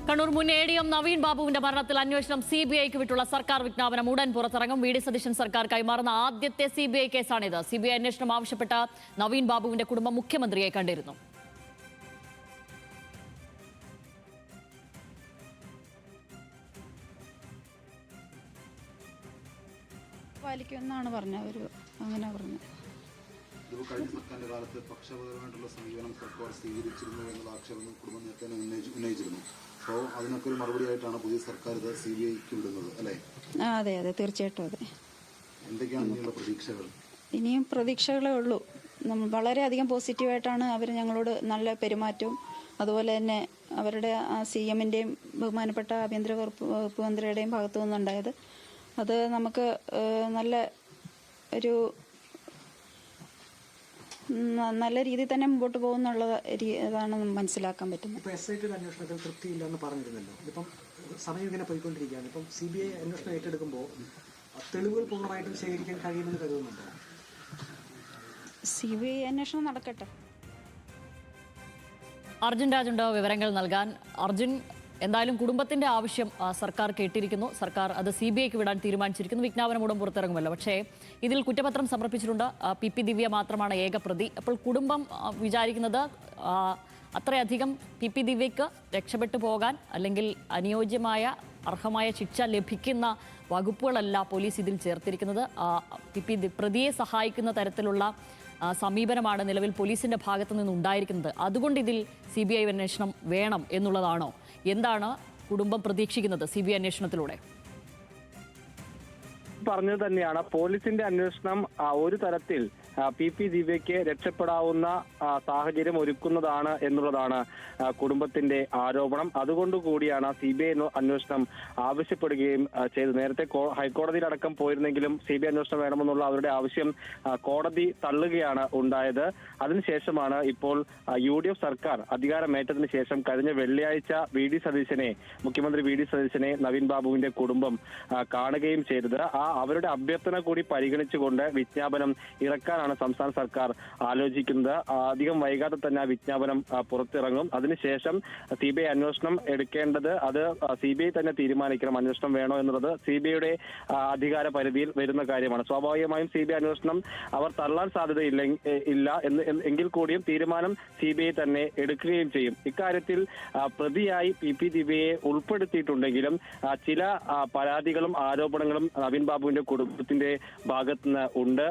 കണ്ണൂർ മുൻ ADM നവീൻ ബാബുവിന്റെ മരണത്തിൽ അന്വേഷണം CBIക്ക് വിട്ടുള്ള സർക്കാർ വിജ്ഞാപനം ഉടൻ പുറത്തിറങ്ങും. VD സതീശൻ സർക്കാർ കൈമാറുന്ന ആദ്യത്തെ CBI കേസാണിത്. CBI അന്വേഷണം ആവശ്യപ്പെട്ട നവീൻ ബാബുവിന്റെ കുടുംബം മുഖ്യമന്ത്രിയെ കണ്ടിരുന്നു. പാലിക്കുമെന്നാണ് പറഞ്ഞത്. അങ്ങനെ പറഞ്ഞു. കഴിഞ്ഞ സർക്കാരിന്റെ കാലത്ത് പക്ഷപാതമായിട്ടുള്ള സമീപനം സർക്കാർ സ്വീകരിച്ചിരുന്നു എന്നുള്ള ആക്ഷേപം കുടുംബം നേരത്തെ ഉന്നയിച്ചിരുന്നു. അപ്പോൾ അതിനൊക്കെ ഒരു മറുപടി ആയിട്ടാണ് പുതിയ സർക്കാർ ഇത് CBIക്ക് വിടുന്നത്, അല്ലേ? അതെ അതെ, തീർച്ചയായിട്ടും അതെ. എന്തൊക്കെയാണ് ഇനിയുള്ള പ്രതീക്ഷകൾ? ഇനിയും പ്രതീക്ഷകളേ ഉള്ളൂ. നമ്മൾ വളരെയധികം പോസിറ്റീവായിട്ടാണ് അവർ ഞങ്ങളോട് നല്ല പെരുമാറ്റവും അതുപോലെ തന്നെ അവരുടെ CM-ൻ്റെയും ബഹുമാനപ്പെട്ട ആഭ്യന്തര വകുപ്പ് മന്ത്രിയുടെയും ഭാഗത്തു നിന്നുണ്ടായത്. അത് നമുക്ക് നല്ല ഒരു നല്ല രീതിയിൽ തന്നെ മുമ്പോട്ട് പോകുന്നുള്ള ഇതാണ് മനസ്സിലാക്കാൻ പറ്റുന്നത്. ഇപ്പോൾ SIT അന്വേഷണത്തിൽ തൃപ്തിയില്ലെന്ന് പറഞ്ഞിരുന്നല്ലോ. ഇപ്പം സമയം ഇങ്ങനെ പോയിക്കൊണ്ടിരിക്കുകയാണ്. ഇപ്പം CBI അന്വേഷണം ഏറ്റെടുക്കുമ്പോൾ തെളിവുകൾ പൂർണ്ണമായിട്ടും ശേഖരിക്കാൻ കഴിയുമെന്ന് കരുതുന്നുണ്ടോ? CBI അന്വേഷണം നടക്കട്ടെ. അർജുൻ രാജുണ്ട് വിവരങ്ങൾ നൽകാൻ. അർജുൻ, എന്തായാലും കുടുംബത്തിന്റെ ആവശ്യം സർക്കാർ കേട്ടിരിക്കുന്നു. സർക്കാർ അത് CBIക്ക് വിടാൻ തീരുമാനിച്ചിരിക്കുന്നു. വിജ്ഞാപനം ഉടൻ പുറത്തിറങ്ങുമല്ലോ. പക്ഷേ ഇതിൽ കുറ്റപത്രം സമർപ്പിച്ചിട്ടുണ്ട്. PP ദിവ്യ മാത്രമാണ് ഏക പ്രതി. അപ്പോൾ കുടുംബം വിചാരിക്കുന്നത് അത്രയധികം PP ദിവ്യയ്ക്ക് രക്ഷപ്പെട്ടു പോകാൻ അല്ലെങ്കിൽ അനുയോജ്യമായ അർഹമായ ശിക്ഷ ലഭിക്കുന്ന വകുപ്പുകളല്ല പോലീസ് ഇതിൽ ചേർത്തിരിക്കുന്നത്. PP പ്രതിയെ സഹായിക്കുന്ന തരത്തിലുള്ള സമീപനമാണ് നിലവിൽ പോലീസിന്റെ ഭാഗത്തു നിന്നുണ്ടായിരിക്കുന്നത്. അതുകൊണ്ട് ഇതിൽ CBI അന്വേഷണം വേണം എന്നുള്ളതാണോ? എന്താണ് കുടുംബം പ്രതീക്ഷിക്കുന്നത് CBI അന്വേഷണത്തിലൂടെ? പറഞ്ഞത് തന്നെയാണ്, പോലീസിന്റെ അന്വേഷണം ഒരു തരത്തിൽ PP ദിവ്യയ്ക്ക് രക്ഷപ്പെടാവുന്ന സാഹചര്യം ഒരുക്കുന്നതാണ് എന്നുള്ളതാണ് കുടുംബത്തിന്റെ ആരോപണം. അതുകൊണ്ടുകൂടിയാണ് CBI അന്വേഷണം ആവശ്യപ്പെടുകയും ചെയ്തത്. നേരത്തെ ഹൈക്കോടതിയിലടക്കം പോയിരുന്നെങ്കിലും CBI അന്വേഷണം വേണമെന്നുള്ള അവരുടെ ആവശ്യം കോടതി തള്ളുകയാണ് ഉണ്ടായത്. അതിനുശേഷമാണ് ഇപ്പോൾ UDF സർക്കാർ അധികാരമേറ്റതിന് ശേഷം കഴിഞ്ഞ വെള്ളിയാഴ്ച മുഖ്യമന്ത്രി VD സതീശനെ നവീൻ ബാബുവിന്റെ കുടുംബം കാണുകയും ചെയ്തത്. അവരുടെ അഭ്യർത്ഥന കൂടി പരിഗണിച്ചുകൊണ്ട് വിജ്ഞാപനം ഇറക്കാനാണ് സംസ്ഥാന സർക്കാർ ആലോചിക്കുന്നത്. അധികം വൈകാതെ തന്നെ വിജ്ഞാപനം പുറത്തിറങ്ങും. അതിനുശേഷം CBI അന്വേഷണം എടുക്കേണ്ടത് അത് CBI തന്നെ തീരുമാനിക്കണം. അന്വേഷണം വേണോ എന്നുള്ളത് CBIയുടെ അധികാര പരിധിയിൽ വരുന്ന കാര്യമാണ്. സ്വാഭാവികമായും CBI അന്വേഷണം അവർ തള്ളാൻ സാധ്യതയില്ല എങ്കിൽ കൂടിയും തീരുമാനം CBI തന്നെ എടുക്കുകയും ചെയ്യും. ഇക്കാര്യത്തിൽ പ്രതിയായി PP ദിവ്യയെ ഉൾപ്പെടുത്തിയിട്ടുണ്ടെങ്കിലും ചില പരാതികളും ആരോപണങ്ങളും നവീൻ ബാബുവിന്റെ കുടുംബത്തിന്റെ ഭാഗത്തുനിന്ന് ഉണ്ട്.